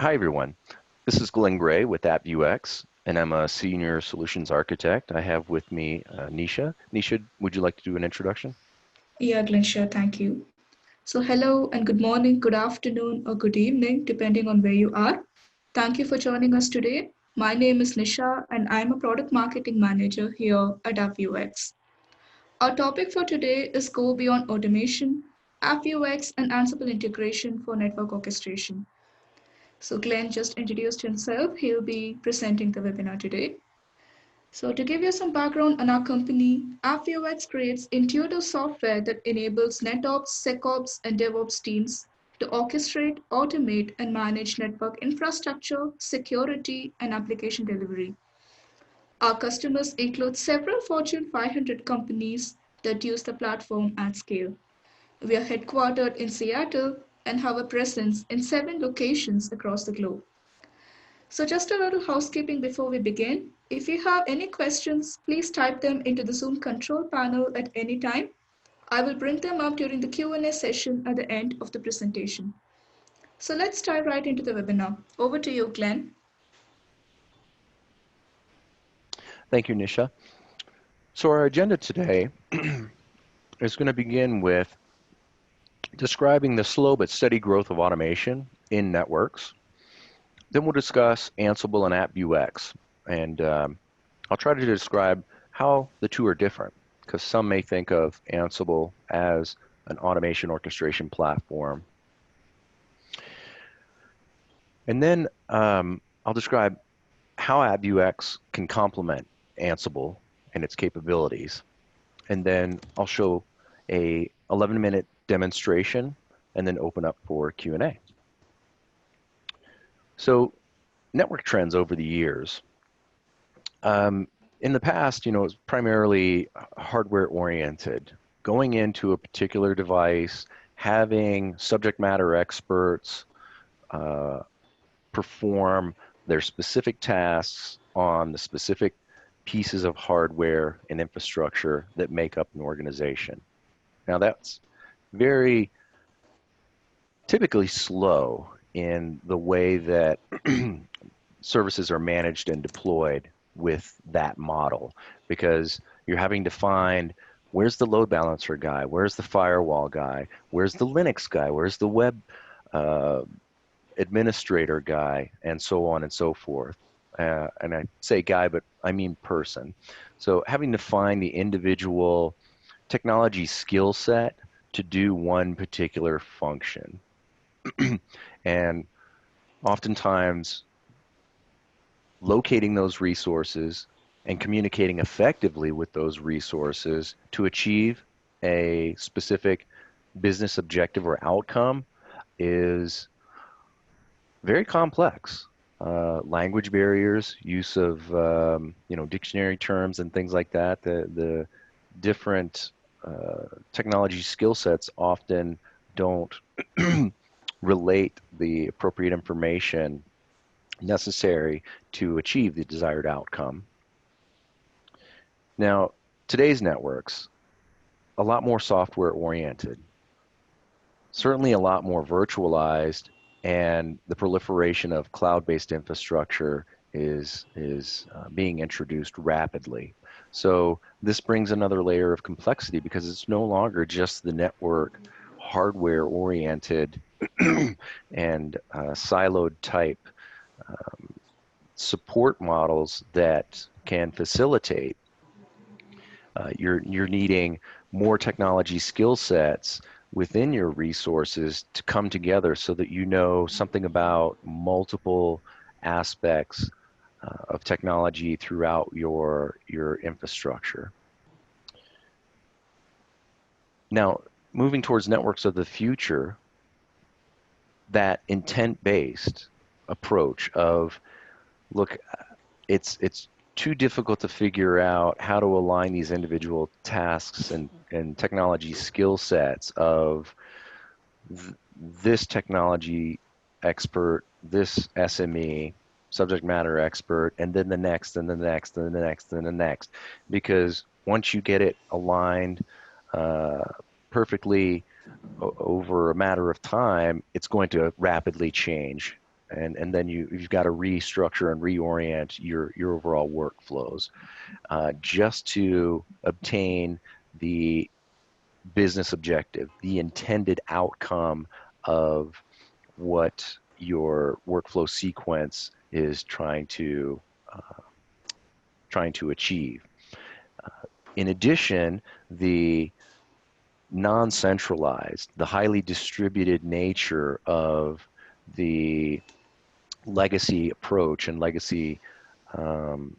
Hi, everyone. This is Glenn Gray with AppViewX, and I'm a senior solutions architect. I have with me Nisha. Nisha, would you like to do an introduction? Yeah, Glenn, sure, thank you. So, hello and good morning, good afternoon, or good evening, depending on where you are. Thank you for joining us today. My name is Nisha, and I'm a product marketing manager here at AppViewX. Our topic for today is Go Beyond Automation, AppViewX, and Ansible integration for network orchestration. So, Glenn just introduced himself. He'll be presenting the webinar today. So to give you some background on our company, AppViewX creates intuitive software that enables NetOps, SecOps, and DevOps teams to orchestrate, automate, and manage network infrastructure, security, and application delivery. Our customers include several Fortune 500 companies that use the platform at scale. We are headquartered in Seattle and have a presence in 7 locations across the globe. So just a little housekeeping before we begin. If you have any questions, please type them into the Zoom control panel at any time. I will bring them up during the Q&A session at the end of the presentation. So let's dive right into the webinar. Over to you, Glenn. Thank you, Nisha. So our agenda today is going to begin with describing the slow but steady growth of automation in networks. Then we'll discuss Ansible and AppViewX, and I'll try to describe how the two are different, because some may think of Ansible as an automation orchestration platform. And then I'll describe how AppViewX can complement Ansible and its capabilities. And then I'll show a 11-minute demonstration and then open up for Q&A. So network trends over the years. In the past, it was primarily hardware oriented. Going into a particular device, having subject matter experts perform their specific tasks on the specific pieces of hardware and infrastructure that make up an organization. Now that's very typically slow in the way that services are managed and deployed with that model, because you're having to find where's the load balancer guy, where's the firewall guy, where's the Linux guy, where's the web administrator guy, and so on and so forth. And I say guy, but I mean person. So having to find the individual technology skill set to do one particular function. And oftentimes locating those resources and communicating effectively with those resources to achieve a specific business objective or outcome is very complex. Language barriers, use of dictionary terms and things like that. The different technology skill sets often don't relate the appropriate information necessary to achieve the desired outcome. Now, today's networks, a lot more software oriented, certainly a lot more virtualized, and the proliferation of cloud-based infrastructure is being introduced rapidly. So this brings another layer of complexity, because it's no longer just the network hardware oriented and siloed type support models that can facilitate. You're needing more technology skill sets within your resources to come together so that you know something about multiple aspects of technology throughout your infrastructure. Now, moving towards networks of the future, that intent-based approach of, look, it's too difficult to figure out how to align these individual tasks and technology skill sets of this technology expert, this SME, subject matter expert, and then the next, and the next, and the next, and the next. Because once you get it aligned perfectly over a matter of time, it's going to rapidly change and then you've got to restructure and reorient your overall workflows just to obtain the business objective, the intended outcome of what your workflow sequence is trying to achieve. In addition, the non-centralized, the highly distributed nature of the legacy approach and legacy um,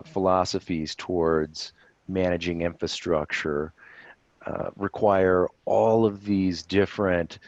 philosophies towards managing infrastructure require all of these different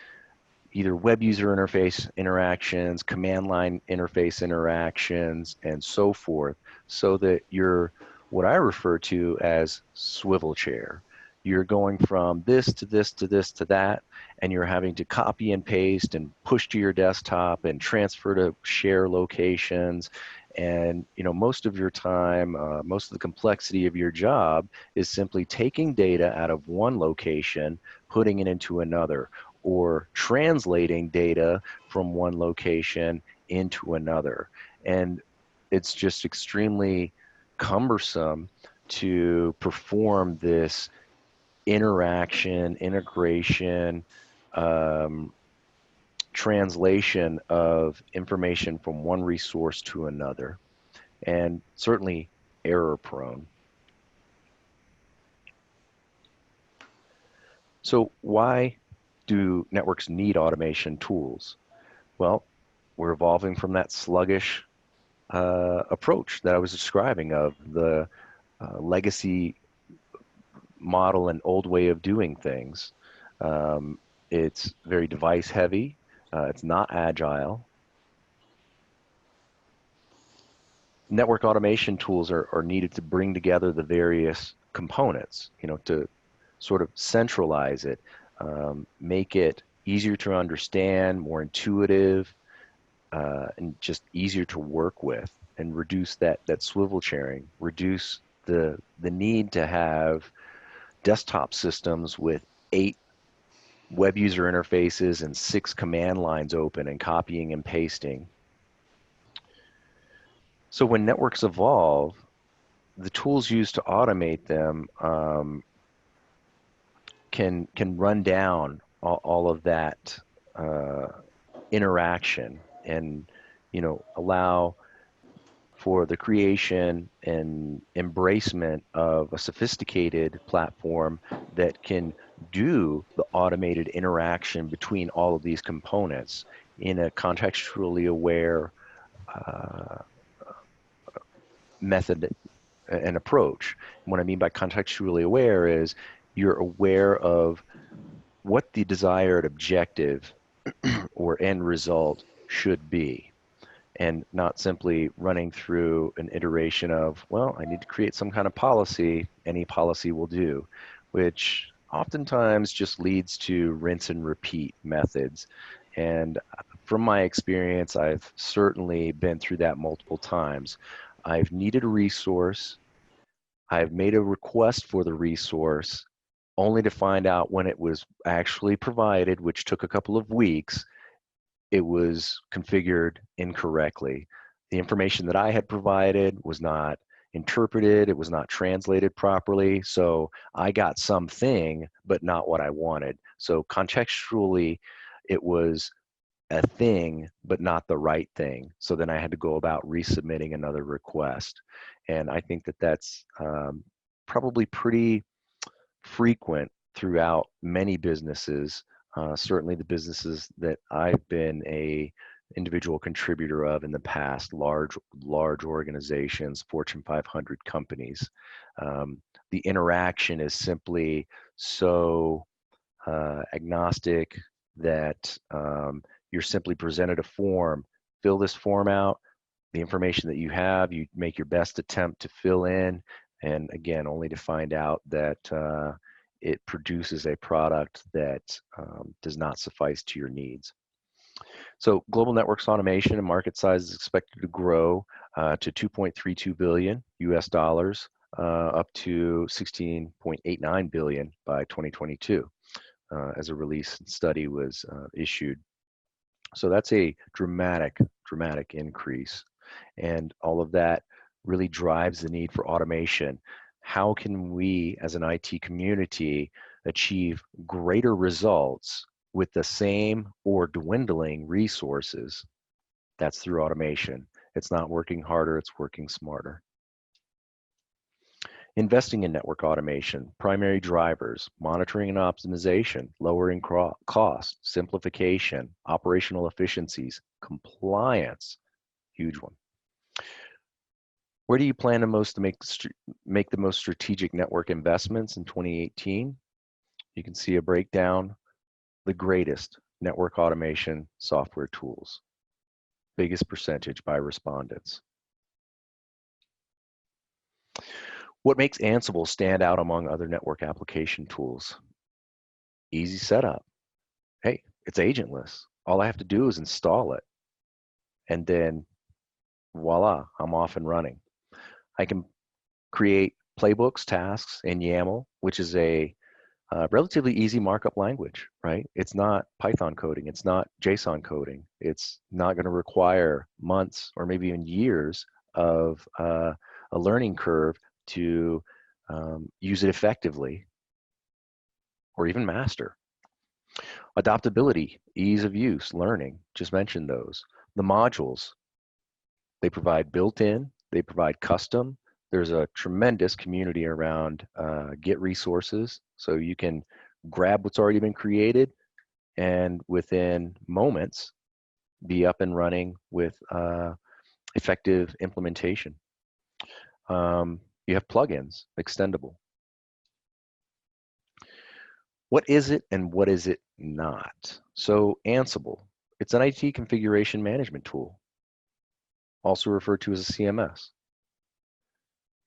either web user interface interactions, command line interface interactions, and so forth, so that you're what I refer to as swivel chair. You're going from this to this to this to that, and you're having to copy and paste and push to your desktop and transfer to share locations. And most of your time, most of the complexity of your job is simply taking data out of one location, putting it into another, or translating data from one location into another. And it's just extremely cumbersome to perform this interaction, integration, um, translation of information from one resource to another, and certainly error prone. So why do networks need automation tools? Well, we're evolving from that sluggish approach that I was describing of the legacy model and old way of doing things. It's very device heavy. It's not agile. Network automation tools are needed to bring together the various components, to sort of centralize it, make it easier to understand, more intuitive, and just easier to work with, and reduce that swivel chairing, reduce the need to have desktop systems with 8 web user interfaces and 6 command lines open and copying and pasting. So when networks evolve, the tools used to automate them can run down all of that interaction, and allow for the creation and embracement of a sophisticated platform that can do the automated interaction between all of these components in a contextually aware method and approach. And what I mean by contextually aware is you're aware of what the desired objective or end result should be, and not simply running through an iteration of, well, I need to create some kind of policy, any policy will do, which oftentimes just leads to rinse and repeat methods. And from my experience, I've certainly been through that multiple times. I've needed a resource, I've made a request for the resource, only to find out when it was actually provided, which took a couple of weeks, it was configured incorrectly. The information that I had provided was not interpreted, it was not translated properly, so I got something, but not what I wanted. So contextually, it was a thing, but not the right thing. So then I had to go about resubmitting another request. And I think that that's probably pretty frequent throughout many businesses. Certainly the businesses that I've been a individual contributor of in the past, large organizations, Fortune 500 companies. The interaction is simply so agnostic that you're simply presented a form, fill this form out, the information that you have, you make your best attempt to fill in, and again, only to find out that it produces a product that does not suffice to your needs. So global networks automation and market size is expected to grow to 2.32 billion US dollars, up to 16.89 billion by 2022, as a release study was issued. So that's a dramatic increase. And all of that really drives the need for automation. How can we as an IT community achieve greater results with the same or dwindling resources? That's through automation. It's not working harder, it's working smarter. Investing in network automation, primary drivers, monitoring and optimization, lowering cost, simplification, operational efficiencies, compliance, huge one. Where do you plan to make the most strategic network investments in 2018? You can see a breakdown, the greatest network automation software tools, biggest percentage by respondents. What makes Ansible stand out among other network application tools? Easy setup. Hey, it's agentless. All I have to do is install it. And then voila, I'm off and running. I can create playbooks, tasks in YAML, which is a relatively easy markup language, right? It's not Python coding. It's not JSON coding. It's not going to require months or maybe even years of a learning curve to use it effectively or even master. Adoptability, ease of use, learning, just mentioned those. The modules, they provide built-in, they provide custom. There's a tremendous community around Git resources, so you can grab what's already been created and within moments be up and running with effective implementation. You have plugins, extendable. What is it and what is it not? So Ansible, it's an IT configuration management tool, also referred to as a CMS.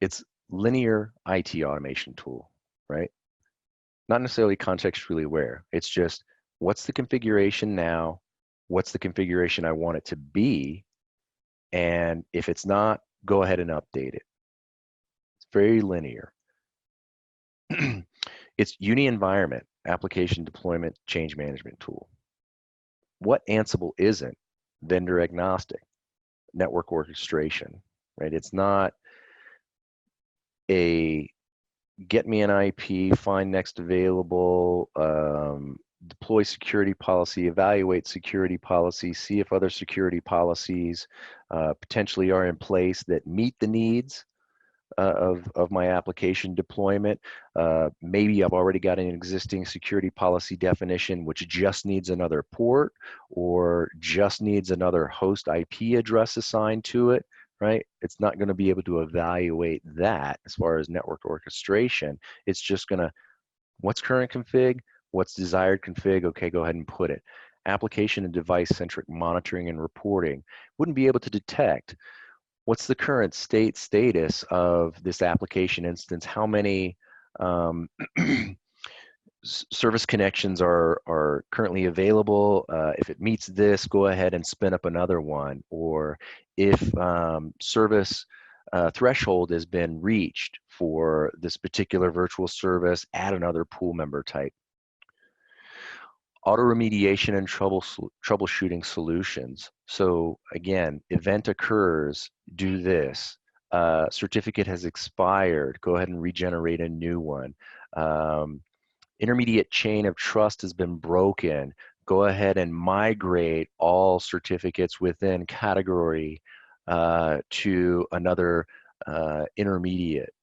It's linear IT automation tool, right? Not necessarily contextually aware. It's just, what's the configuration now? What's the configuration I want it to be? And if it's not, go ahead and update it. It's very linear. It's uni environment, application deployment, change management tool. What Ansible isn't, vendor agnostic, network orchestration, right? It's not a get me an IP, find next available, deploy security policy, evaluate security policy, see if other security policies potentially are in place that meet the needs of my application deployment. Maybe I've already got an existing security policy definition which just needs another port or just needs another host IP address assigned to it, right? It's not going to be able to evaluate that as far as network orchestration. It's just going to, what's current config, what's desired config, okay, go ahead and put it. Application and device-centric monitoring and reporting wouldn't be able to detect what's the current status of this application instance, how many service connections are currently available. If it meets this, go ahead and spin up another one. Or if service threshold has been reached for this particular virtual service, add another pool member type. Auto remediation and troubleshooting solutions. So again, event occurs, do this. Certificate has expired, go ahead and regenerate a new one. Intermediate chain of trust has been broken, go ahead and migrate all certificates within category to another intermediate.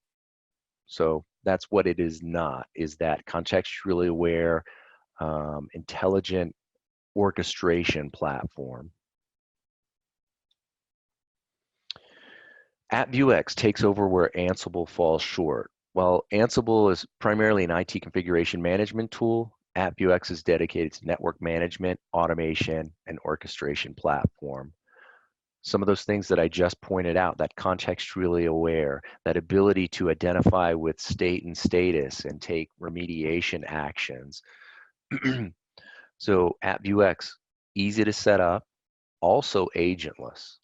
So that's what it is not, is that contextually aware, intelligent orchestration platform. AppViewX takes over where Ansible falls short. While Ansible is primarily an IT configuration management tool, AppViewX is dedicated to network management, automation, and orchestration platform. Some of those things that I just pointed out, that contextually aware, that ability to identify with state and status and take remediation actions. So AppViewX, easy to set up, also agentless.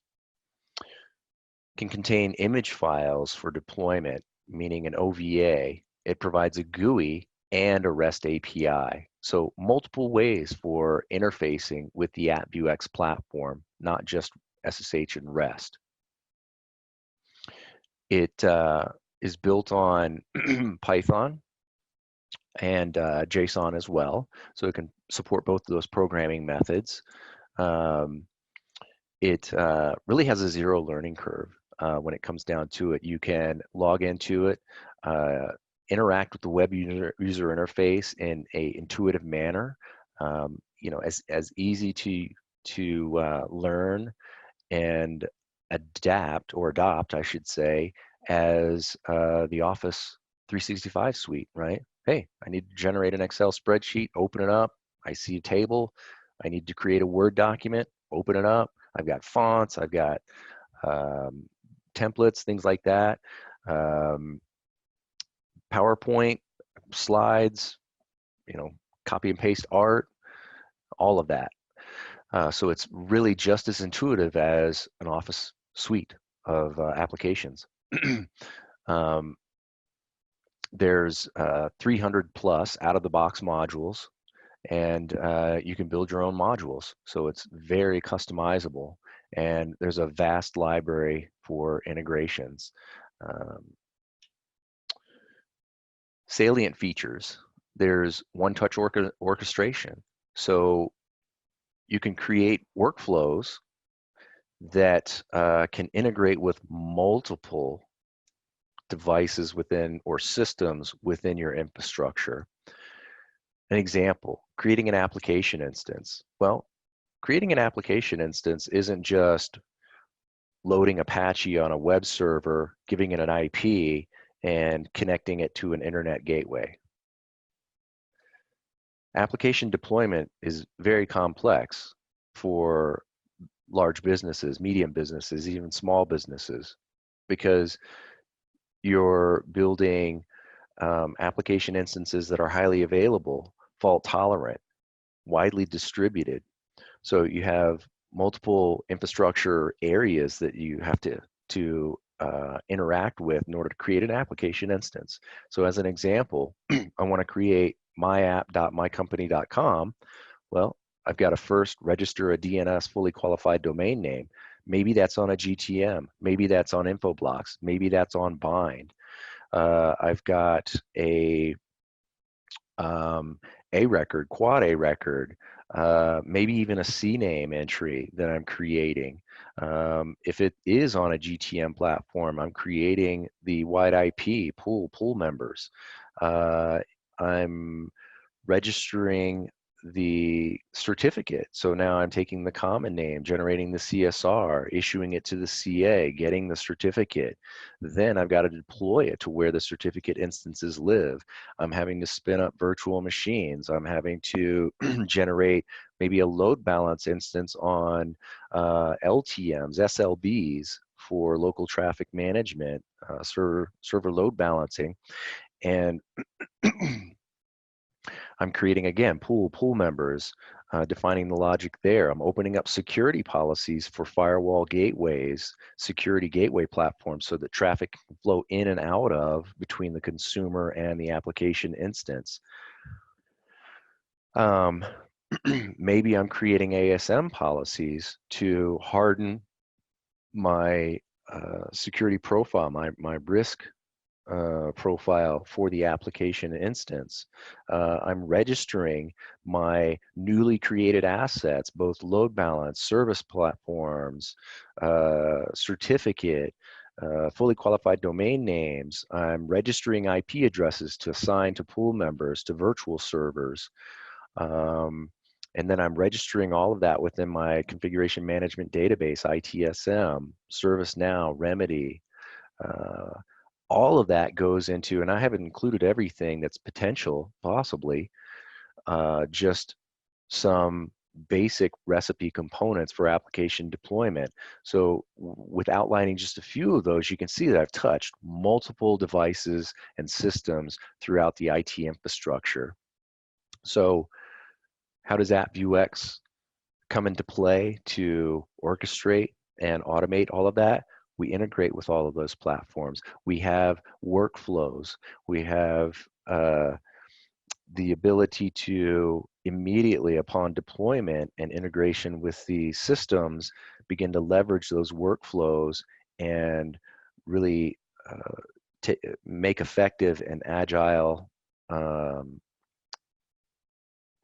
Can contain image files for deployment, meaning an OVA. It provides a GUI and a REST API. So multiple ways for interfacing with the AppViewX platform, not just SSH and REST. It is built on Python and JSON as well, so it can support both of those programming methods. It really has a zero learning curve when it comes down to it. You can log into it, interact with the web user interface in a intuitive manner, as easy to learn and adopt, I should say, as the Office 365 suite, right? Hey, I need to generate an Excel spreadsheet, open it up. I see a table. I need to create a Word document, open it up. I've got fonts, I've got templates, things like that. PowerPoint, slides, copy and paste art, all of that. So it's really just as intuitive as an Office suite of applications. There's 300 plus out-of-the-box modules, and you can build your own modules. So it's very customizable, and there's a vast library for integrations. Salient features. There's one-touch orchestration. So you can create workflows that can integrate with multiple devices within or systems within your infrastructure. An example, creating an application instance. Well, creating an application instance isn't just loading Apache on a web server, giving it an IP, and connecting it to an internet gateway. Application deployment is very complex for large businesses, medium businesses, even small businesses, because you're building application instances that are highly available, fault tolerant, widely distributed. So you have multiple infrastructure areas that you have to interact with in order to create an application instance. So as an example, I want to create myapp.mycompany.com. Well, I've got to first register a DNS fully qualified domain name. Maybe that's on a GTM. Maybe that's on Infoblox. Maybe that's on Bind. I've got a record, quad A record, maybe even a CNAME entry that I'm creating. If it is on a GTM platform, I'm creating the wide IP pool members. I'm registering the certificate. So now I'm taking the common name, generating the CSR, issuing it to the CA, getting the certificate. Then I've got to deploy it to where the certificate instances live. I'm having to spin up virtual machines. I'm having to generate maybe a load balance instance on LTMs, SLBs for local traffic management, server load balancing. And I'm creating, again, pool members, defining the logic there. I'm opening up security policies for firewall gateways, security gateway platforms, so that traffic can flow in and out of between the consumer and the application instance. Maybe I'm creating ASM policies to harden my security profile, my risk profile for the application instance. I'm registering my newly created assets, both load balance, service platforms, certificate, fully qualified domain names. I'm registering IP addresses to assign to pool members, to virtual servers. And then I'm registering all of that within my configuration management database, ITSM, ServiceNow, Remedy. All of that goes into, and I haven't included everything that's potential, possibly, just some basic recipe components for application deployment. So with outlining just a few of those, you can see that I've touched multiple devices and systems throughout the IT infrastructure. So how does AppViewX come into play to orchestrate and automate all of that? We integrate with all of those platforms. We have workflows. We have the ability to immediately upon deployment and integration with the systems begin to leverage those workflows and really make effective and agile um,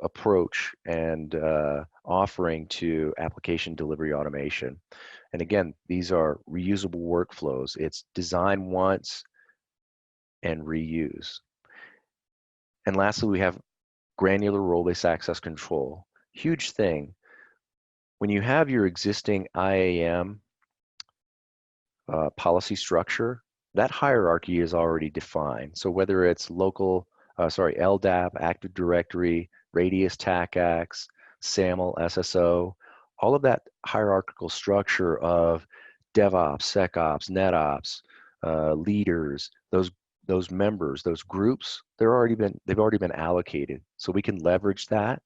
approach and offering to application delivery automation. And again, these are reusable workflows. It's design once and reuse. And lastly, we have granular role-based access control. Huge thing. When you have your existing IAM policy structure, that hierarchy is already defined. So whether it's LDAP, Active Directory, Radius TACACS, SAML, SSO, all of that hierarchical structure of DevOps, SecOps, NetOps, leaders, those members, those groups, they've already been allocated. So we can leverage that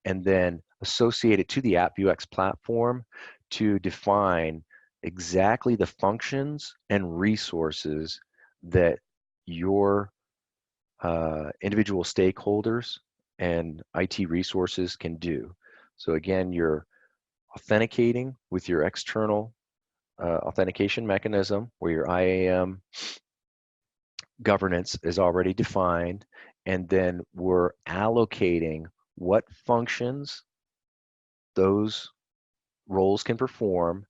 and then associate it to the AppViewX platform to define exactly the functions and resources that your individual stakeholders and IT resources can do. So again, you're authenticating with your external authentication mechanism where your IAM governance is already defined, and then we're allocating what functions those roles can perform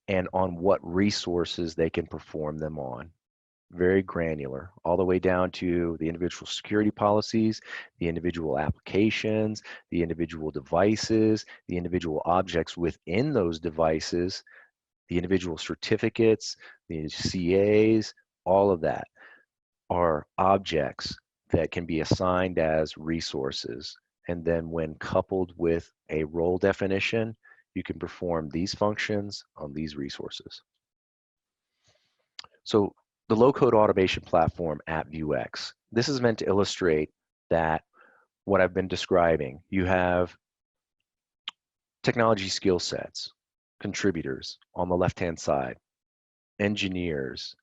and on what resources they can perform them on. Very granular, all the way down to the individual security policies, the individual applications, the individual devices, the individual objects within those devices, the individual certificates, the CAs, all of that are objects that can be assigned as resources. And then when coupled with a role definition, you can perform these functions on these resources. So the low-code automation platform AppViewX, this is meant to illustrate that what I've been describing. You have technology skill sets, contributors on the left-hand side, engineers,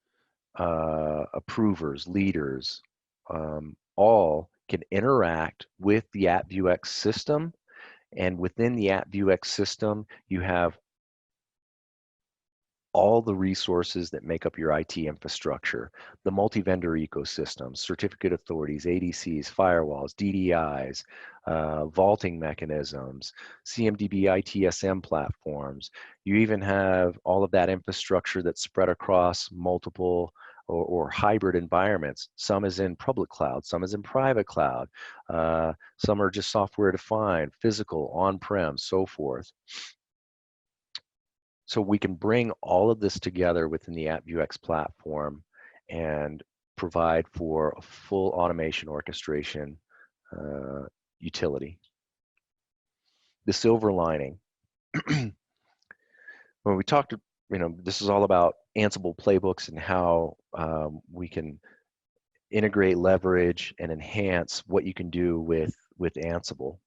approvers, leaders, all can interact with the AppViewX system. And within the AppViewX system, you have all the resources that make up your IT infrastructure, the multi-vendor ecosystem, certificate authorities, ADCs, firewalls, DDIs, vaulting mechanisms, CMDB ITSM platforms. You even have all of that infrastructure that's spread across multiple or hybrid environments. Some is in public cloud, some is in private cloud, some are just software defined, physical, on-prem, so forth. So we can bring all of this together within the AppViewX platform and provide for a full automation orchestration utility. The silver lining, when we talked, this is all about Ansible playbooks and how we can integrate, leverage, and enhance what you can do with Ansible.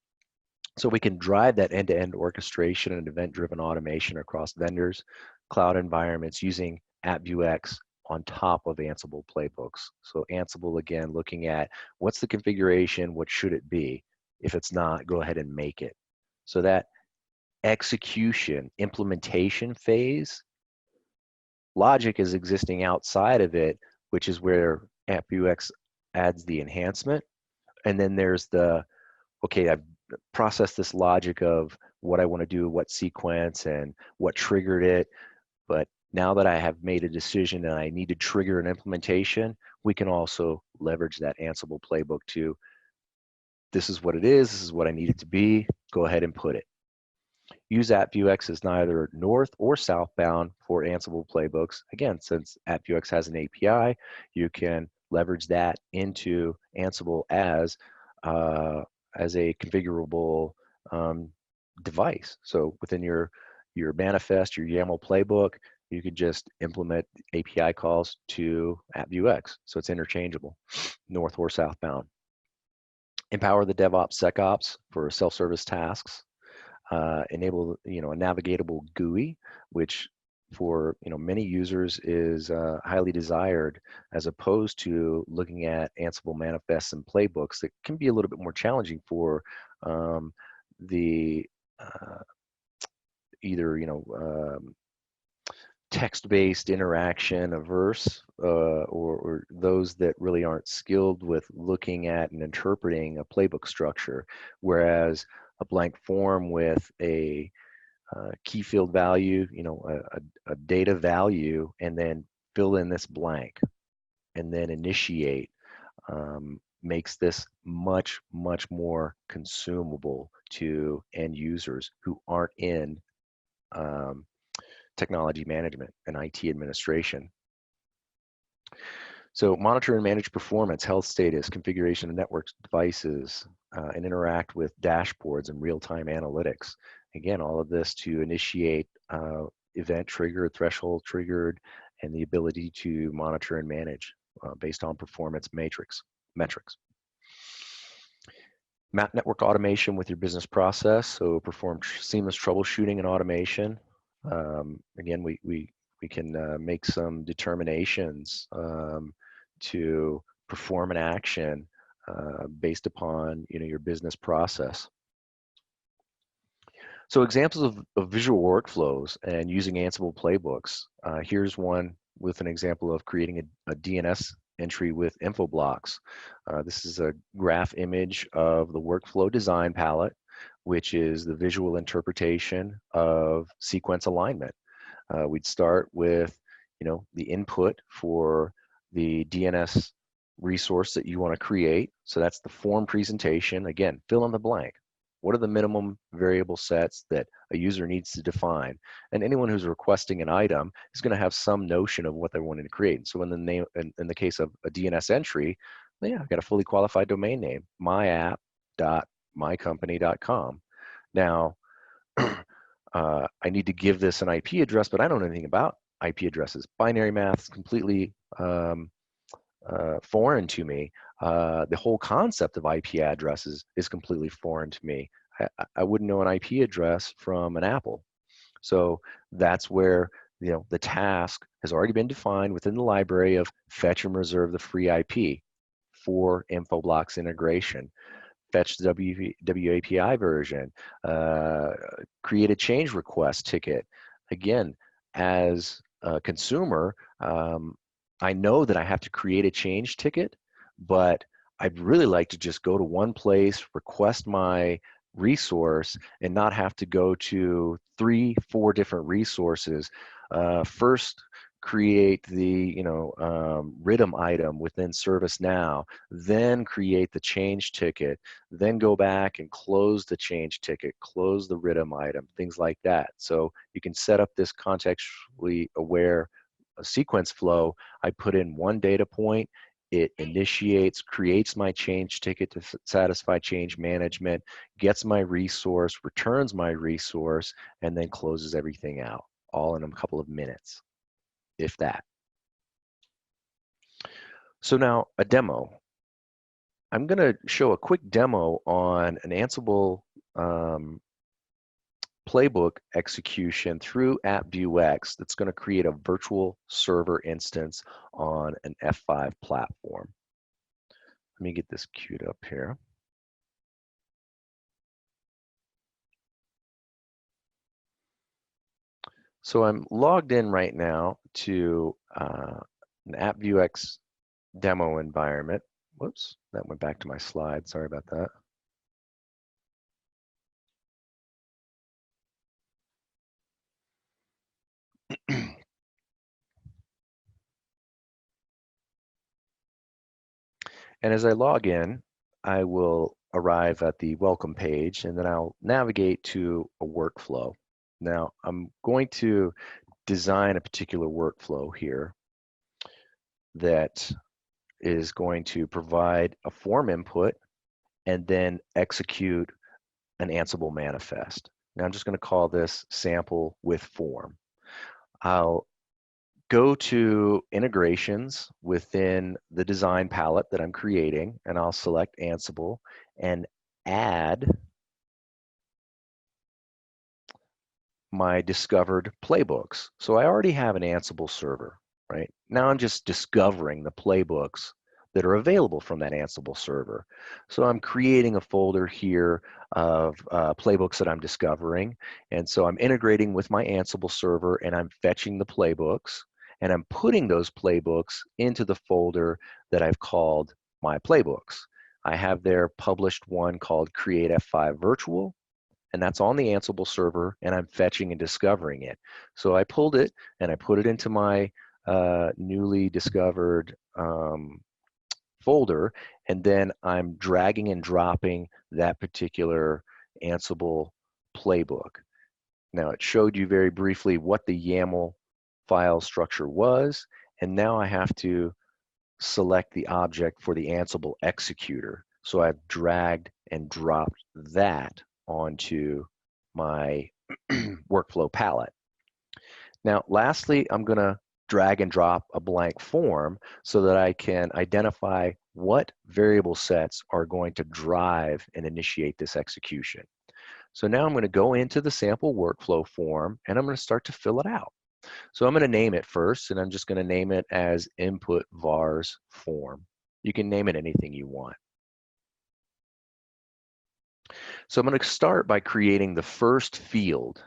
So we can drive that end-to-end orchestration and event-driven automation across vendors, cloud environments using AppViewX on top of Ansible playbooks. So Ansible, again, looking at what's the configuration, what should it be? If it's not, go ahead and make it. So that execution, implementation phase, logic is existing outside of it, which is where AppViewX adds the enhancement. And then there's the, okay, I've processed this logic of what I want to do, what sequence, and what triggered it. But now that I have made a decision and I need to trigger an implementation, we can also leverage that Ansible playbook to, this is what it is, this is what I need it to be, go ahead and put it. Use AppViewX as neither north or southbound for Ansible playbooks. Again, since AppViewX has an API, you can leverage that into Ansible as a configurable device. So within your manifest, your YAML playbook, you could just implement API calls to AppViewX. So it's interchangeable, north or southbound. Empower the DevOps, SecOps for self-service tasks. Enable a navigatable GUI, which for many users is highly desired, as opposed to looking at Ansible manifests and playbooks that can be a little bit more challenging for the either text-based interaction averse or those that really aren't skilled with looking at and interpreting a playbook structure, whereas a blank form with a key field value, a data value, and then fill in this blank and then initiate makes this much, much more consumable to end users who aren't in technology management and IT administration. So monitor and manage performance, health status, configuration of network devices, and interact with dashboards and real-time analytics. Again, all of this to initiate event triggered, threshold triggered, and the ability to monitor and manage based on performance metrics. Map network automation with your business process, so perform seamless troubleshooting and automation. Again, we can make some determinations to perform an action based upon your business process. So examples of visual workflows and using Ansible playbooks. Here's one with an example of creating a DNS entry with info blocks. This is a graph image of the workflow design palette, which is the visual interpretation of sequence alignment. We'd start with the input for the DNS resource that you want to create. So that's the form presentation. Again, fill in the blank. What are the minimum variable sets that a user needs to define? And anyone who's requesting an item is going to have some notion of what they're wanting to create. So in the case of a DNS entry, well, yeah, I've got a fully qualified domain name, myapp.mycompany.com. Now, I need to give this an IP address, but I don't know anything about IP addresses. Binary math is completely foreign to me. The whole concept of IP addresses is completely foreign to me. I wouldn't know an IP address from an apple. So that's where the task has already been defined within the library of fetch and reserve the free IP for info blocks integration. Fetch the WAPI version, create a change request ticket. Again, as a consumer, I know that I have to create a change ticket, but I'd really like to just go to one place, request my resource, and not have to go to 3-4 different resources. First, create the RITM item within ServiceNow, then create the change ticket, then go back and close the change ticket, close the RITM item, things like that. So you can set up this contextually aware sequence flow. I put in one data point, it initiates, creates my change ticket to satisfy change management, gets my resource, returns my resource, and then closes everything out, all in a couple of minutes, if that. So now a demo. I'm going to show a quick demo on an Ansible playbook execution through AppViewX that's going to create a virtual server instance on an F5 platform. Let me get this queued up here. So I'm logged in right now to an AppViewX demo environment. Whoops, that went back to my slide. Sorry about that. And as I log in, I will arrive at the welcome page, and then I'll navigate to a workflow. Now, I'm going to design a particular workflow here that is going to provide a form input and then execute an Ansible manifest. Now, I'm just going to call this sample with form. I'll go to integrations within the design palette that I'm creating, and I'll select Ansible and add my discovered playbooks. So I already have an Ansible server, right? Now I'm just discovering the playbooks that are available from that Ansible server. So I'm creating a folder here of playbooks that I'm discovering. And so I'm integrating with my Ansible server and I'm fetching the playbooks and I'm putting those playbooks into the folder that I've called my playbooks. I have there published one called Create F5 Virtual, and that's on the Ansible server, and I'm fetching and discovering it. So I pulled it and I put it into my newly discovered folder, and then I'm dragging and dropping that particular Ansible playbook. Now it showed you very briefly what the YAML file structure was, and now I have to select the object for the Ansible executor. So I've dragged and dropped that onto my workflow palette. Now, lastly, I'm going to drag and drop a blank form so that I can identify what variable sets are going to drive and initiate this execution. So now I'm going to go into the sample workflow form and I'm going to start to fill it out. So I'm going to name it first, and I'm just going to name it as input vars form. You can name it anything you want. So I'm going to start by creating the first field.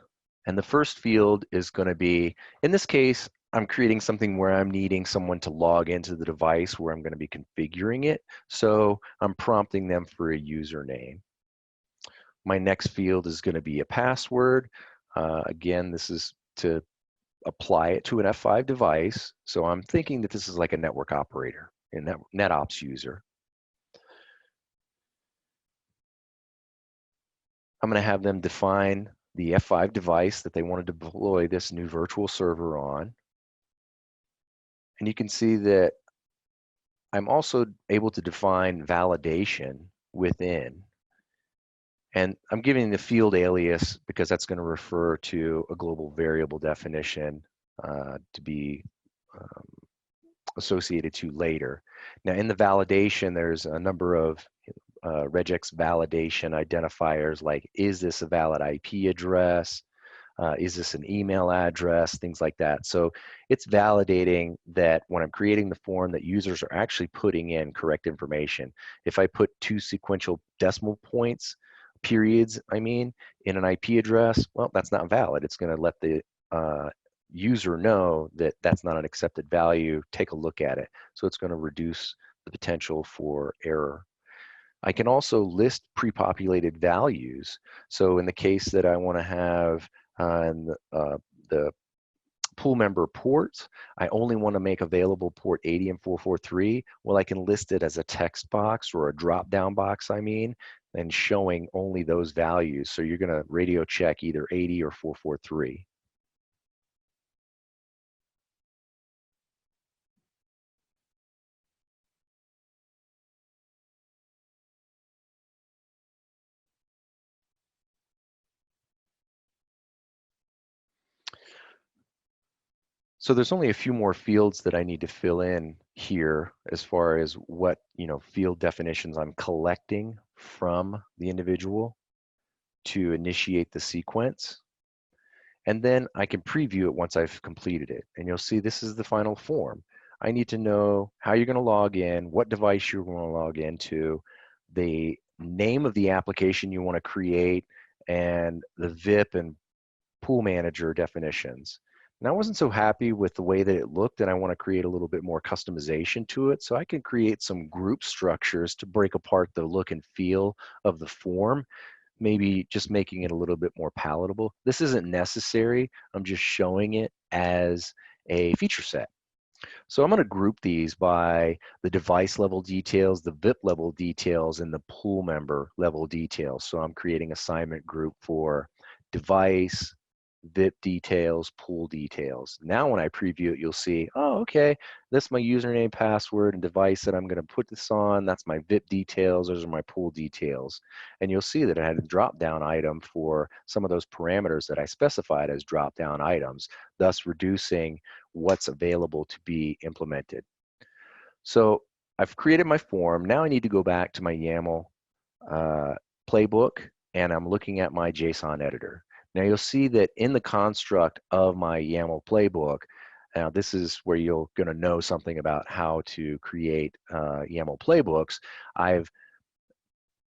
And the first field is going to be, in this case, I'm creating something where I'm needing someone to log into the device where I'm going to be configuring it. So I'm prompting them for a username. My next field is going to be a password. Again, this is to apply it to an F5 device. So I'm thinking that this is like a network operator, a NetOps user. I'm going to have them define the F5 device that they want to deploy this new virtual server on. And you can see that I'm also able to define validation within. And I'm giving the field alias because that's going to refer to a global variable definition to be associated to later. Now in the validation, there's a number of regex validation identifiers like, is this a valid IP address? Is this an email address? Things like that. So it's validating that when I'm creating the form that users are actually putting in correct information. If I put 2 sequential decimal points, periods, in an IP address, well, that's not valid. It's going to let the user know that that's not an accepted value. Take a look at it. So it's going to reduce the potential for error. I can also list pre-populated values. So in the case that I want to have the pool member ports, I only want to make available port 80 and 443. Well, I can list it as a text box or a drop-down box, and showing only those values. So you're going to radio check either 80 or 443. So there's only a few more fields that I need to fill in here as far as what, field definitions I'm collecting from the individual to initiate the sequence. And then I can preview it once I've completed it. And you'll see this is the final form. I need to know how you're going to log in, what device you're going to log into, the name of the application you want to create, and the VIP and pool manager definitions. And I wasn't so happy with the way that it looked, and I want to create a little bit more customization to it. So I can create some group structures to break apart the look and feel of the form, maybe just making it a little bit more palatable. This isn't necessary. I'm just showing it as a feature set. So I'm going to group these by the device level details, the VIP level details, and the pool member level details. So I'm creating assignment group for device, VIP details, pool details. Now when I preview it, you'll see, oh, okay, that's my username, password, and device that I'm going to put this on. That's my VIP details. Those are my pool details. And you'll see that I had a drop-down item for some of those parameters that I specified as drop-down items, thus reducing what's available to be implemented. So I've created my form. Now I need to go back to my YAML playbook, and I'm looking at my JSON editor. Now you'll see that in the construct of my YAML playbook, now this is where you're going to know something about how to create YAML playbooks. I've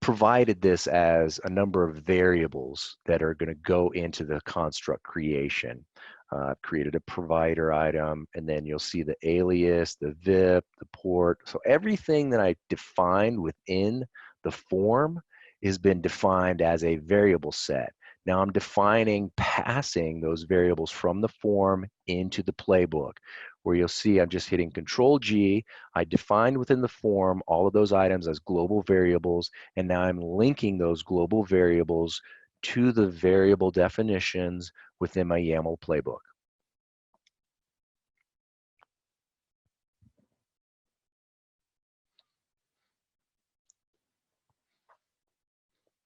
provided this as a number of variables that are going to go into the construct creation. I've created a provider item, and then you'll see the alias, the VIP, the port. So everything that I defined within the form has been defined as a variable set. Now I'm passing those variables from the form into the playbook, where you'll see I'm just hitting Control G. I defined within the form all of those items as global variables, and now I'm linking those global variables to the variable definitions within my YAML playbook.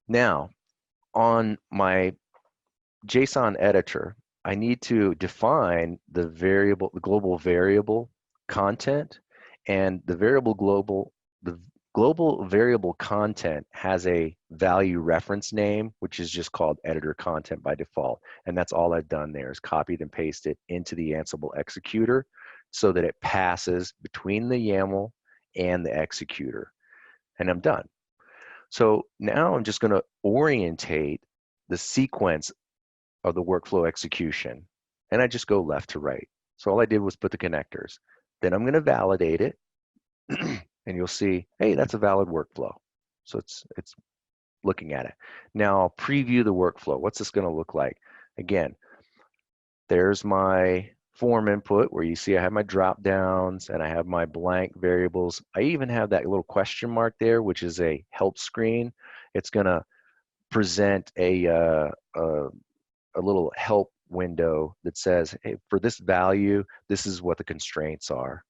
Now, on my JSON editor, I need to define the global variable content, and the global variable content has a value reference name, which is just called editor content by default. And that's all I've done there is copied and pasted into the Ansible executor so that it passes between the YAML and the executor. And I'm done. So now I'm just going to orientate the sequence of the workflow execution. And I just go left to right. So all I did was put the connectors. Then I'm going to validate it. And you'll see, hey, that's a valid workflow. So it's looking at it. Now I'll preview the workflow. What's this going to look like? Again, there's my form input where you see I have my drop downs and I have my blank variables. I even have that little question mark there, which is a help screen. It's going to present a little help window that says, hey, for this value, this is what the constraints are.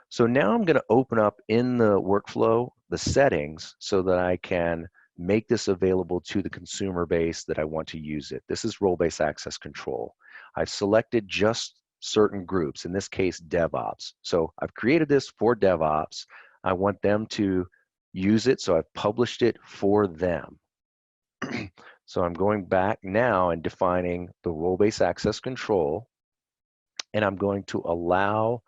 So now I'm going to open up in the workflow the settings so that I can make this available to the consumer base that I want to use it. This is role-based access control. I've selected just certain groups, in this case DevOps. So I've created this for DevOps. I want them to use it, so I've published it for them. So I'm going back now and defining the role-based access control, and I'm going to allow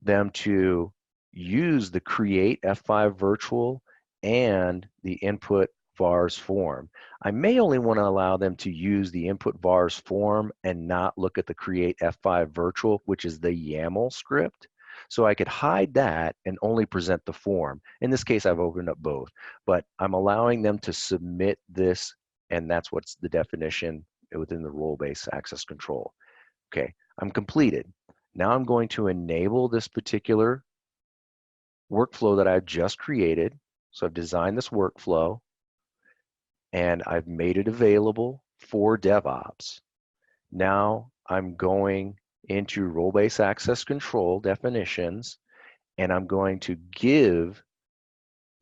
them to use the create F5 virtual and the input vars form. I may only want to allow them to use the input vars form and not look at the create F5 virtual, which is the YAML script. So I could hide that and only present the form. In this case, I've opened up both, but I'm allowing them to submit this, and that's what's the definition within the role-based access control. Okay, I'm completed. Now I'm going to enable this particular workflow that I've just created. So I've designed this workflow and I've made it available for DevOps. Now I'm going into role-based access control definitions, and I'm going to give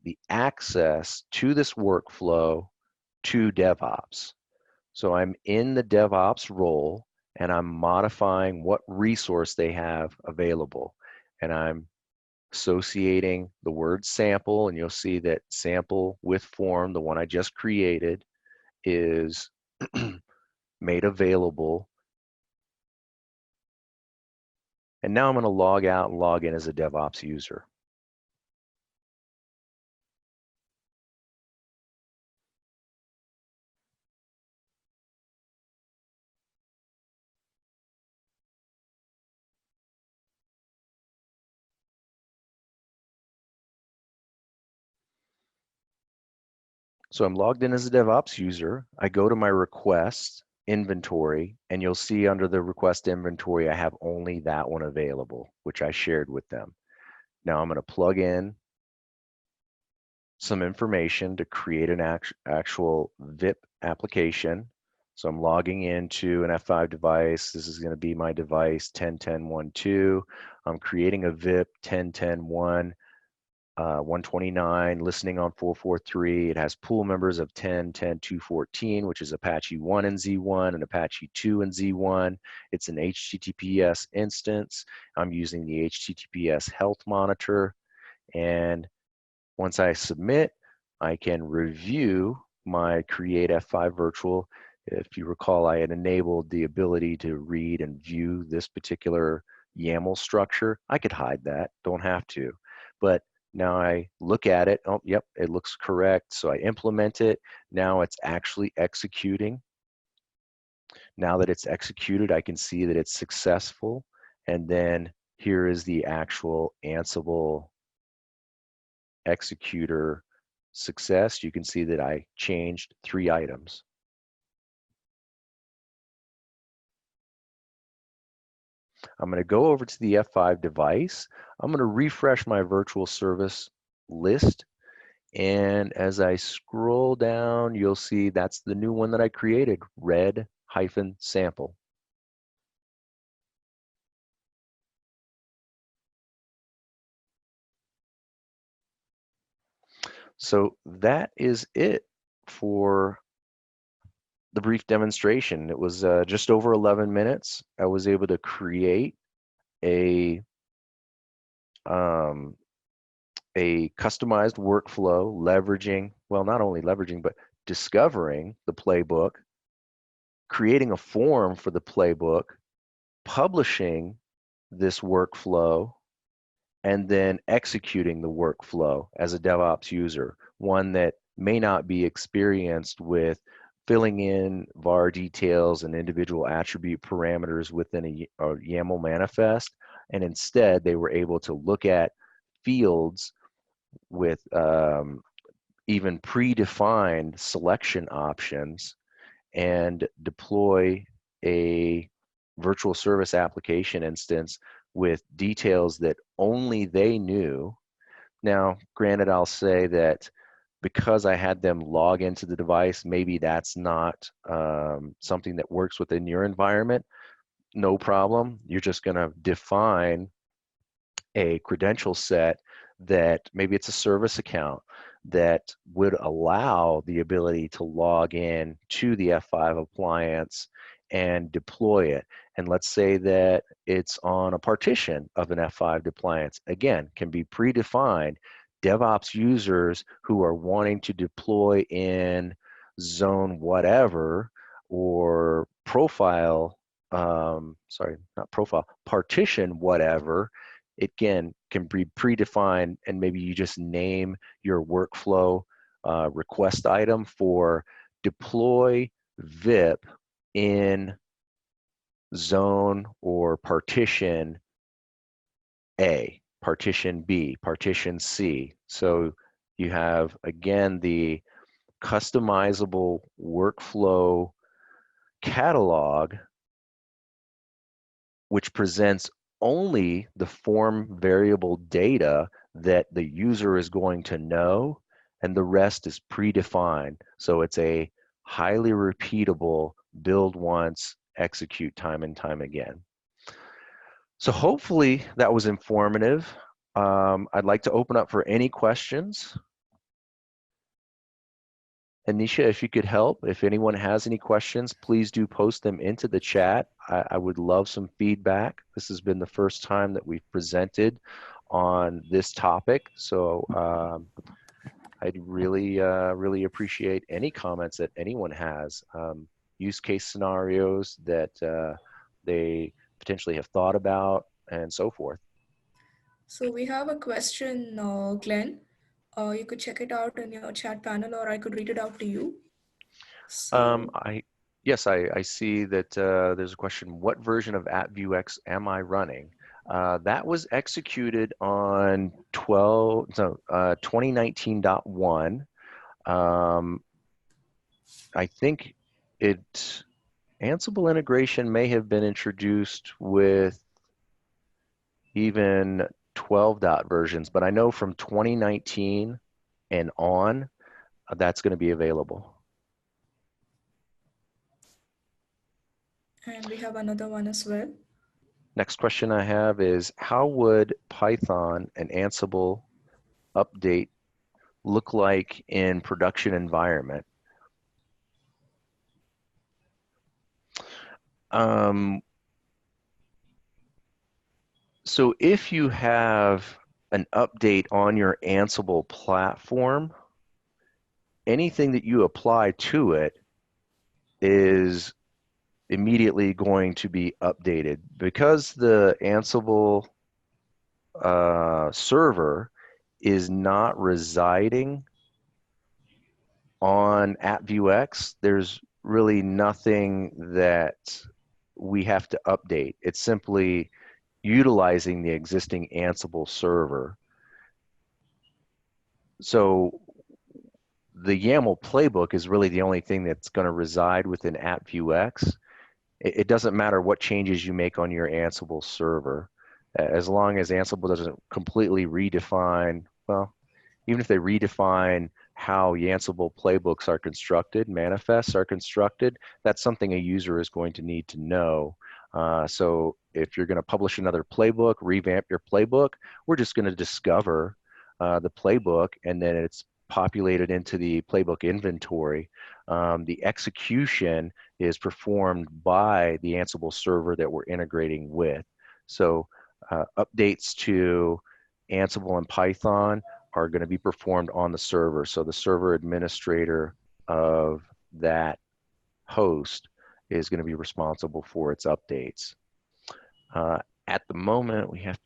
the access to this workflow to DevOps. So I'm in the DevOps role, and I'm modifying what resource they have available. And I'm associating the word sample, and you'll see that sample with form, the one I just created, is made available. And now I'm going to log out and log in as a DevOps user. So I'm logged in as a DevOps user. I go to my requests inventory, and you'll see under the request inventory, I have only that one available, which I shared with them. Now I'm going to plug in some information to create an actual VIP application. So I'm logging into an F5 device. This is going to be my device 10.10.1.2. I'm creating a VIP 10.10.1. 129, listening on 443. It has pool members of 10.10.2.14, which is Apache 1 and Z1 and Apache 2 and Z1. It's an HTTPS instance. I'm using the HTTPS health monitor. And once I submit, I can review my create F5 virtual. If you recall, I had enabled the ability to read and view this particular YAML structure. I could hide that, don't have to. But now I look at it, oh, yep, it looks correct. So I implement it. Now it's actually executing. Now that it's executed, I can see that it's successful. And then here is the actual Ansible executor success. You can see that I changed 3 items. I'm going to go over to the F5 device. I'm going to refresh my virtual service list. And as I scroll down, you'll see that's the new one that I created, red-sample. So that is it for the brief demonstration. It was just over 11 minutes. I was able to create a customized workflow leveraging, well, not only leveraging, but discovering the playbook, creating a form for the playbook, publishing this workflow, and then executing the workflow as a DevOps user, one that may not be experienced with filling in var details and individual attribute parameters within a YAML manifest, and instead they were able to look at fields with even predefined selection options and deploy a virtual service application instance with details that only they knew. Now, granted, I'll say that because I had them log into the device, maybe that's not something that works within your environment. No problem. You're just going to define a credential set that maybe it's a service account that would allow the ability to log in to the F5 appliance and deploy it. And let's say that it's on a partition of an F5 appliance. Again, can be predefined. DevOps users who are wanting to deploy in zone whatever or profile, sorry, not profile, partition whatever, it can be predefined, and maybe you just name your workflow request item for deploy VIP in zone or partition A, partition B, partition C. So you have, again, the customizable workflow catalog, which presents only the form variable data that the user is going to know, and the rest is predefined. So it's a highly repeatable build once, execute time and time again. So hopefully that was informative. I'd like to open up for any questions. Anisha, if you could help, if anyone has any questions, please do post them into the chat. I would love some feedback. This has been the first time that we've presented on this topic, so I'd really appreciate any comments that anyone has, use case scenarios that they potentially have thought about, and so forth. So we have a question, Glenn. You could check it out in your chat panel, or I could read it out to you. So Yes, I see that there's a question. What version of AppViewX am I running? That was executed on 2019.1. I think Ansible integration may have been introduced with even 12 versions, but I know from 2019 and on, that's going to be available. and we have another one as well. Next question I have is, how would Python and Ansible update look like in production environment? So if you have an update on your Ansible platform, anything that you apply to it is immediately going to be updated because the Ansible server is not residing on AppViewX. There's really nothing that we have to update. It's simply utilizing the existing Ansible server. So the YAML playbook is really the only thing that's going to reside within AppViewX. It doesn't matter what changes you make on your Ansible server, as long as Ansible doesn't completely redefine, well, even if they redefine how Ansible playbooks are constructed, manifests are constructed, that's something a user is going to need to know. So if you're going to publish another playbook, revamp your playbook, we're just going to discover the playbook, and then it's populated into the playbook inventory. The execution is performed by the Ansible server that we're integrating with. So updates to Ansible and Python are going to be performed on the server. So the server administrator of that host is going to be responsible for its updates. At the moment, we have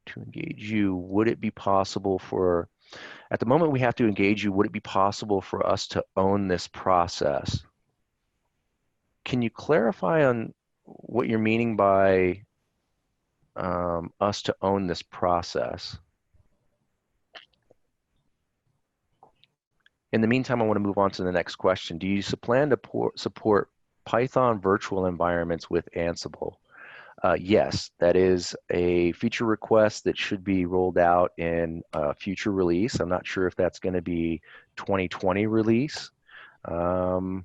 to engage you. Would it be possible for, at the moment we have to engage you, would it be possible for us to own this process? Can you clarify on what you're meaning by us to own this process? In the meantime, I want to move on to the next question. Do you plan to support Python virtual environments with Ansible? Yes, that is a feature request that should be rolled out in a future release. I'm not sure if that's going to be 2020 release or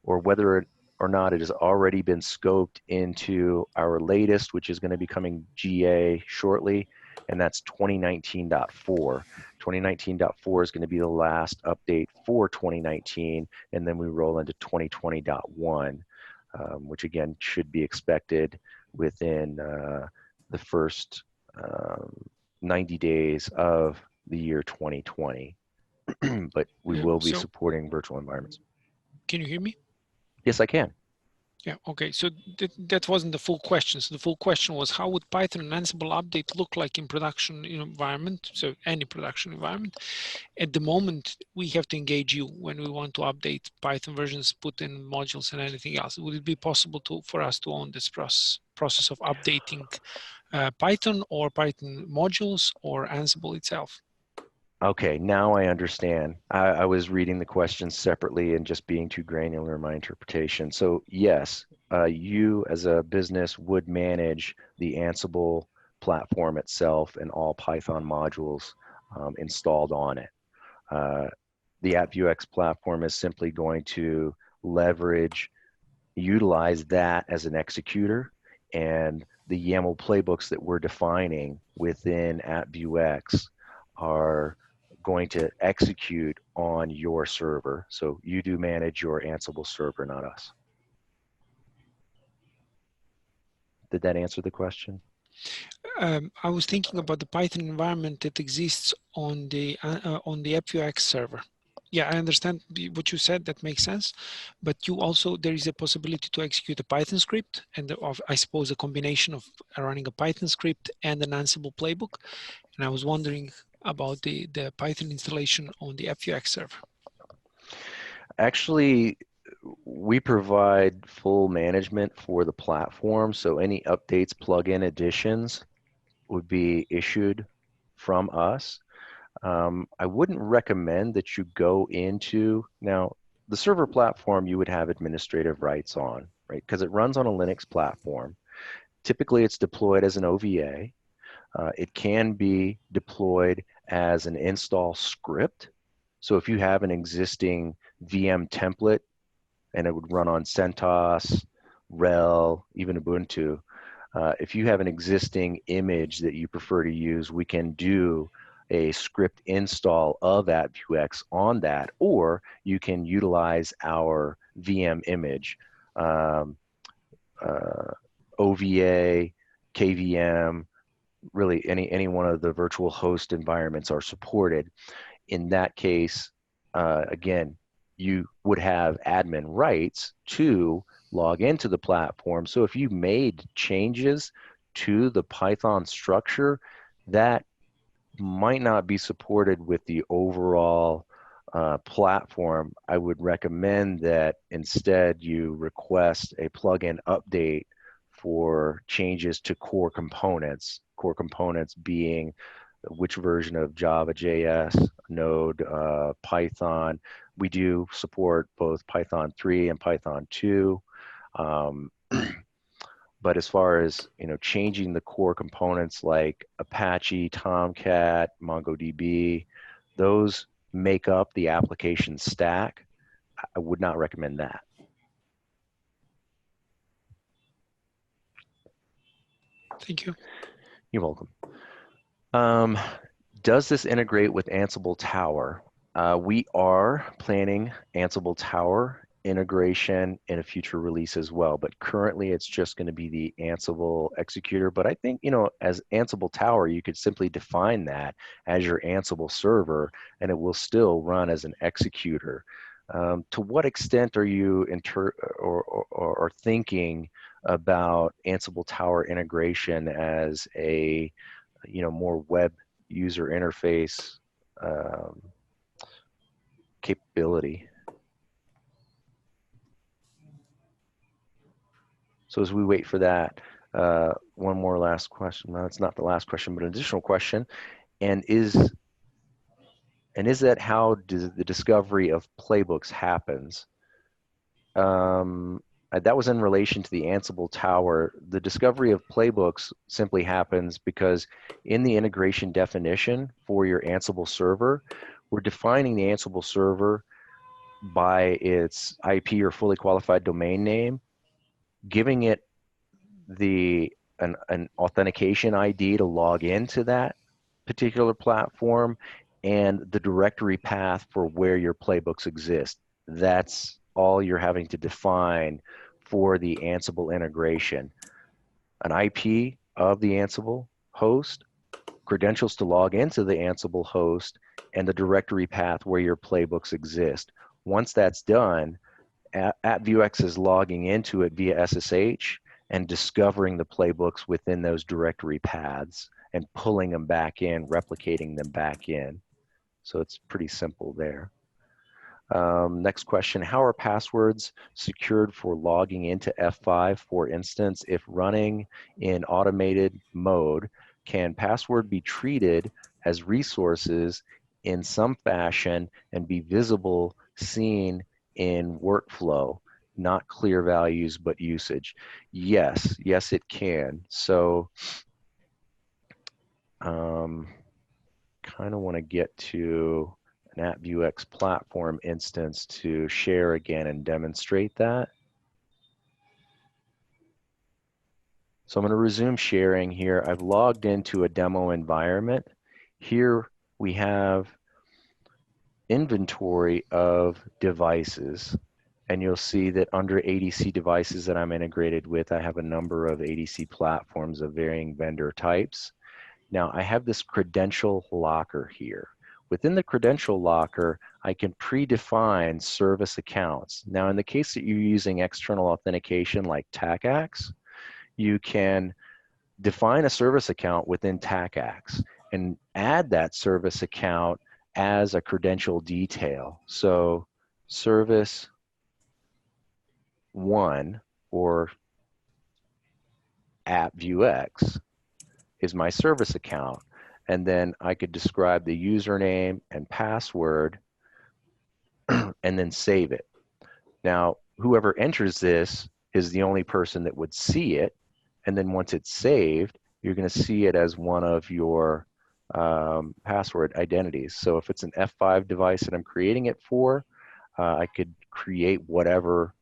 whether or not it has already been scoped into our latest, which is going to be coming GA shortly, and that's 2019.4. 2019.4 is going to be the last update for 2019, and then we roll into 2020.1, which again should be expected within the first 90 days of the year 2020. But we will be supporting virtual environments. Can you hear me? Yes, I can. Yeah, okay, so that wasn't the full question. So the full question was, how would Python and Ansible update look like in production environment, so any production environment? At the moment, we have to engage you when we want to update Python versions, put in modules and anything else. Would it be possible for us to own this process of updating Python or Python modules or Ansible itself? Okay, now I understand. I was reading the questions separately and just being too granular in my interpretation. So yes, you as a business would manage the Ansible platform itself and all Python modules installed on it. The AppViewX platform is simply going to utilize that as an executor, and the YAML playbooks that we're defining within AppViewX are going to execute on your server. So you do manage your Ansible server, not us. Did that answer the question? I was thinking about the Python environment that exists on the AppViewX server. Yeah, I understand what you said, that makes sense. But you also, there is a possibility to execute a Python script, and I suppose a combination of running a Python script and an Ansible playbook. And I was wondering about the Python installation on the AppViewX server. Actually, we provide full management for the platform, so any updates, plugin additions would be issued from us. I wouldn't recommend that you go into, now the server platform you would have administrative rights on, right? Because it runs on a Linux platform. Typically it's deployed as an OVA. It can be deployed as an install script. So if you have an existing VM template and it would run on CentOS, RHEL, even Ubuntu, if you have an existing image that you prefer to use, we can do a script install of AppViewX on that, or you can utilize our VM image, OVA, KVM, really any one of the virtual host environments are supported. In that case, again, you would have admin rights to log into the platform. So if you made changes to the Python structure, that might not be supported with the overall platform. I would recommend that instead you request a plugin update for changes to core components being which version of Java, JS, Node, Python. We do support both Python 3 and Python 2. But as far as changing the core components like Apache, Tomcat, MongoDB, those make up the application stack. I would not recommend that. Thank you. You're welcome. Does this integrate with Ansible Tower? We are planning Ansible Tower integration in a future release as well, but currently it's just going to be the Ansible executor. But I think, as Ansible Tower, you could simply define that as your Ansible server, and it will still run as an executor. To what extent are you or thinking about Ansible Tower integration as a more web user interface capability? So as we wait for that, one more last question. No, it's not the last question, but an additional question. And is that how the discovery of playbooks happens? That was in relation to the Ansible Tower. The discovery of playbooks simply happens because in the integration definition for your Ansible server, we're defining the Ansible server by its IP or fully qualified domain name, giving it an authentication ID to log into that particular platform, and the directory path for where your playbooks exist. That's all you're having to define for the Ansible integration. An IP of the Ansible host, credentials to log into the Ansible host, and the directory path where your playbooks exist. Once that's done, AppViewX is logging into it via SSH and discovering the playbooks within those directory paths and pulling them back in, replicating them back in. So it's pretty simple there. Next question, how are passwords secured for logging into F5, for instance? If running in automated mode, can password be treated as resources in some fashion and be visible, seen in workflow, not clear values, but usage? Yes, it can. So kind of want to get to an AppViewX platform instance to share again and demonstrate that. So I'm going to resume sharing here. I've logged into a demo environment. Here we have inventory of devices, and you'll see that under ADC devices that I'm integrated with, I have a number of ADC platforms of varying vendor types. Now I have this credential locker here. Within the credential locker, I can predefine service accounts. Now, in the case that you're using external authentication like TACACS, you can define a service account within TACACS and add that service account as a credential detail. So service 1 or AppViewX is my service account. And then I could describe the username and password and then save it. Now, whoever enters this is the only person that would see it. And then once it's saved, you're going to see it as one of your password identities. So if it's an F5 device that I'm creating it for, I could create whatever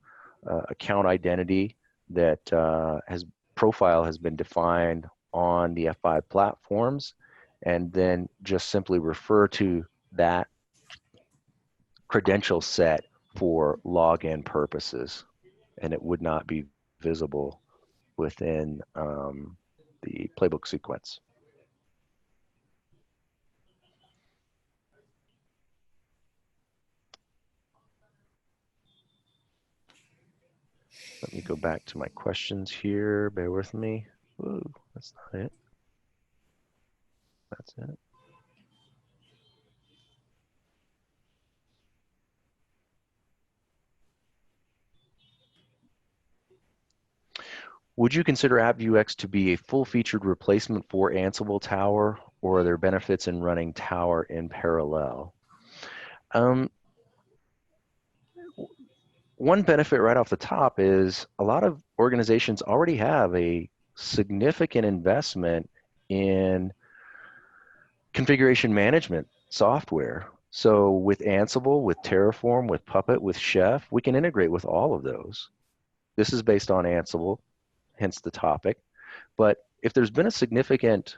account identity that profile has been defined on the F5 platforms, and then just simply refer to that credential set for login purposes, and it would not be visible within the playbook sequence. Let me go back to my questions here. Bear with me. Whoa, that's not it. That's it. Would you consider AppViewX to be a full-featured replacement for Ansible Tower, or are there benefits in running Tower in parallel? One benefit right off the top is a lot of organizations already have a significant investment in configuration management software. So with Ansible, with Terraform, with Puppet, with Chef, we can integrate with all of those. This is based on Ansible, hence the topic. But if there's been a significant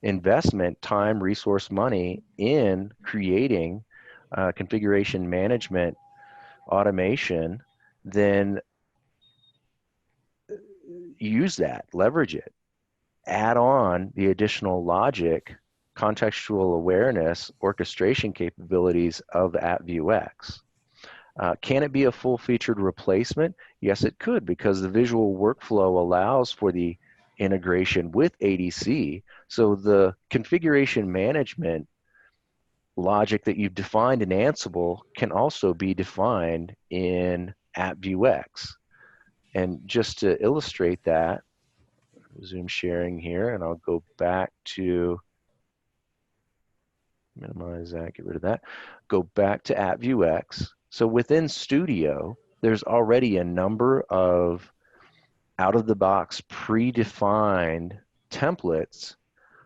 investment, time, resource, money in creating configuration management automation, then use that, leverage it, add on the additional logic, contextual awareness, orchestration capabilities of AppViewX. Can it be a full-featured replacement? Yes, it could, because the visual workflow allows for the integration with ADC. So the configuration management logic that you've defined in Ansible can also be defined in AppViewX. And just to illustrate that, resume sharing here, and I'll go back to minimize that, get rid of that. Go back to AppViewX. So within Studio, there's already a number of out-of-the-box predefined templates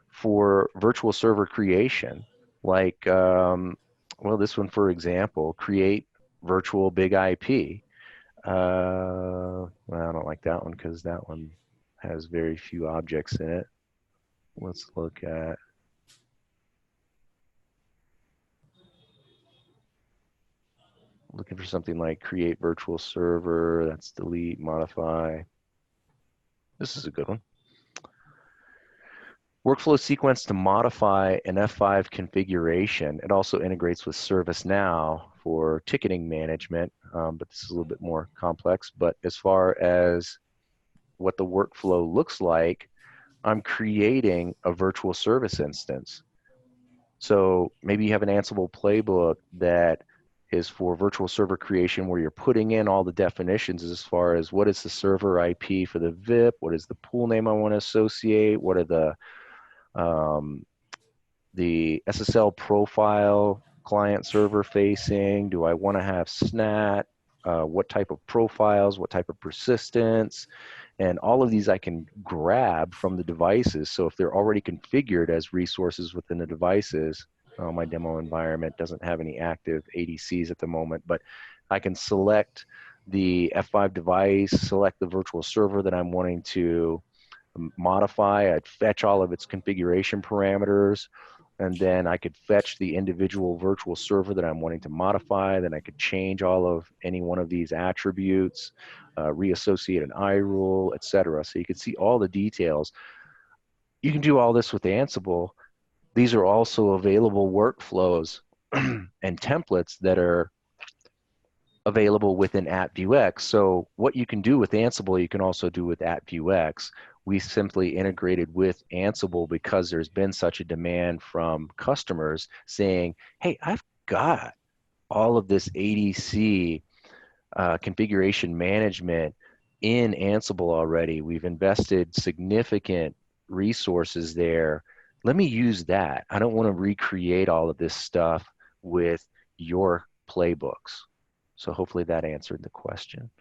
for virtual server creation. Like, well, this one, for example, create virtual big IP. Well, I don't like that one because that one has very few objects in it. Let's look at looking for something like create virtual server. That's delete, modify. This is a good one. Workflow sequence to modify an F5 configuration. It also integrates with ServiceNow for ticketing management, but this is a little bit more complex. But as far as what the workflow looks like, I'm creating a virtual service instance. So maybe you have an Ansible playbook that is for virtual server creation where you're putting in all the definitions as far as what is the server IP for the VIP, what is the pool name I want to associate, what are the SSL profile client server facing, do I want to have SNAT, what type of profiles, what type of persistence, and all of these I can grab from the devices. So if they're already configured as resources within the devices, my demo environment doesn't have any active ADCs at the moment, but I can select the F5 device, select the virtual server that I'm wanting to modify. I'd fetch all of its configuration parameters, and then I could fetch the individual virtual server that I'm wanting to modify. Then I could change all of any one of these attributes, reassociate an I rule, etc. So you can see all the details. You can do all this with Ansible. These are also available workflows and templates that are available within AppViewX. So what you can do with Ansible, you can also do with AppViewX. We simply integrated with Ansible because there's been such a demand from customers saying, hey, I've got all of this ADC configuration management in Ansible already. We've invested significant resources there. Let me use that. I don't want to recreate all of this stuff with your playbooks. So hopefully that answered the question.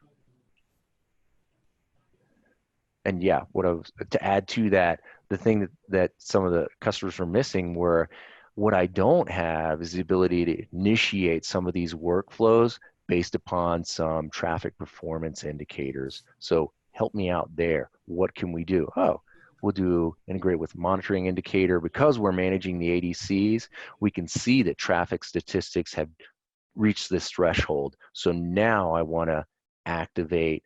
And yeah, to add to that, the thing that some of the customers were missing were, what I don't have is the ability to initiate some of these workflows based upon some traffic performance indicators. So help me out there. What can we do? Oh, we'll integrate with monitoring indicator. Because we're managing the ADCs, we can see that traffic statistics have reached this threshold. So now I want to activate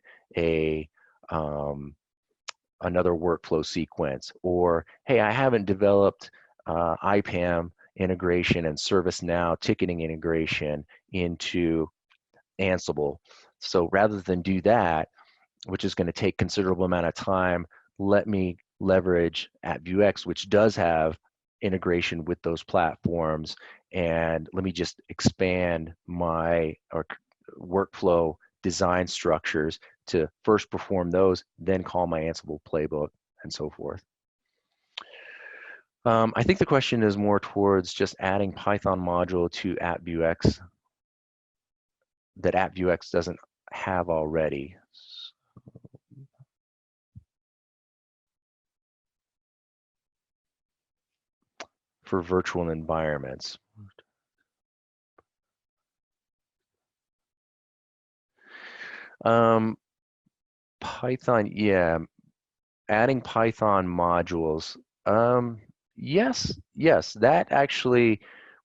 another workflow sequence. Or, hey, I haven't developed IPAM integration and ServiceNow ticketing integration into Ansible. So rather than do that, which is going to take considerable amount of time, let me leverage AppViewX, which does have integration with those platforms, and let me just expand my workflow design structures to first perform those, then call my Ansible playbook, and so forth. I think the question is more towards just adding Python module to AppViewX that AppViewX doesn't have already. For virtual environments. Python, yeah, adding Python modules. Yes, that actually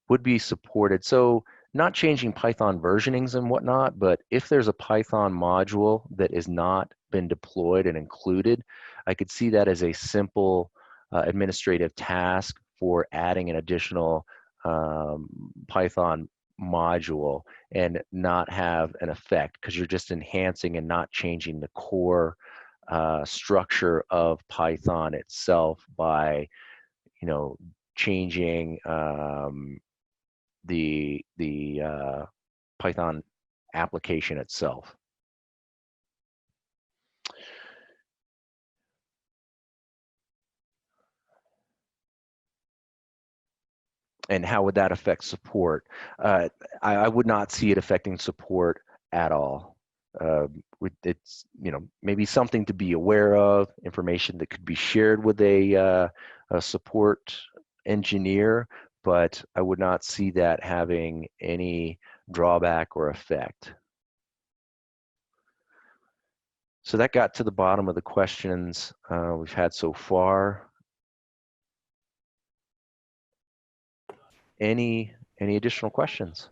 would be supported. So not changing Python versionings and whatnot, but if there's a Python module that is not been deployed and included, I could see that as a simple administrative task for adding an additional Python module and not have an effect, because you're just enhancing and not changing the core structure of Python itself by, changing the Python application itself. And how would that affect support? I would not see it affecting support at all. It's maybe something to be aware of, information that could be shared with a support engineer, but I would not see that having any drawback or effect. So that got to the bottom of the questions we've had so far. Any additional questions?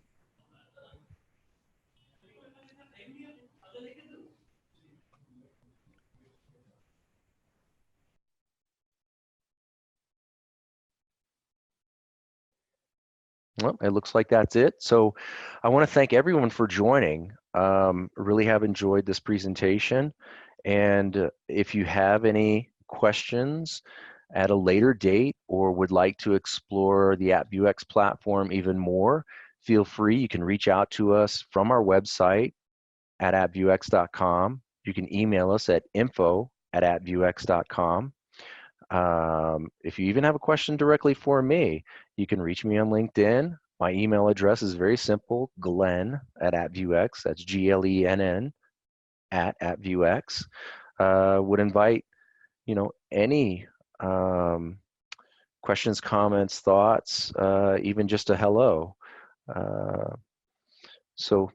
Well, it looks like that's it. So I want to thank everyone for joining. Really have enjoyed this presentation. And if you have any questions at a later date or would like to explore the AppViewX platform even more, feel free. You can reach out to us from our website at appviewx.com. You can email us at info@appviewx.com. If you even have a question directly for me, you can reach me on LinkedIn. My email address is very simple, Glenn@appviewx. That's GLENN @appviewx. Would invite, any questions, comments, thoughts, even just a hello. So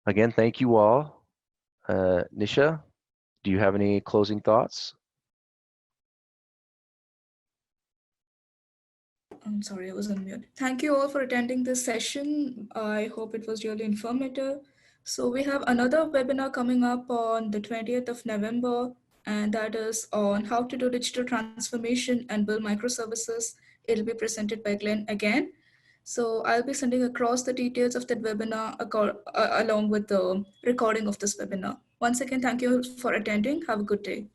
again, thank you all. Nisha, do you have any closing thoughts? I'm sorry, I was on mute. Thank you all for attending this session. I hope it was really informative. So we have another webinar coming up on the 20th of November, and that is on how to do digital transformation and build microservices. It'll be presented by Glenn again. So I'll be sending across the details of that webinar along with the recording of this webinar. Once again, thank you for attending. Have a good day.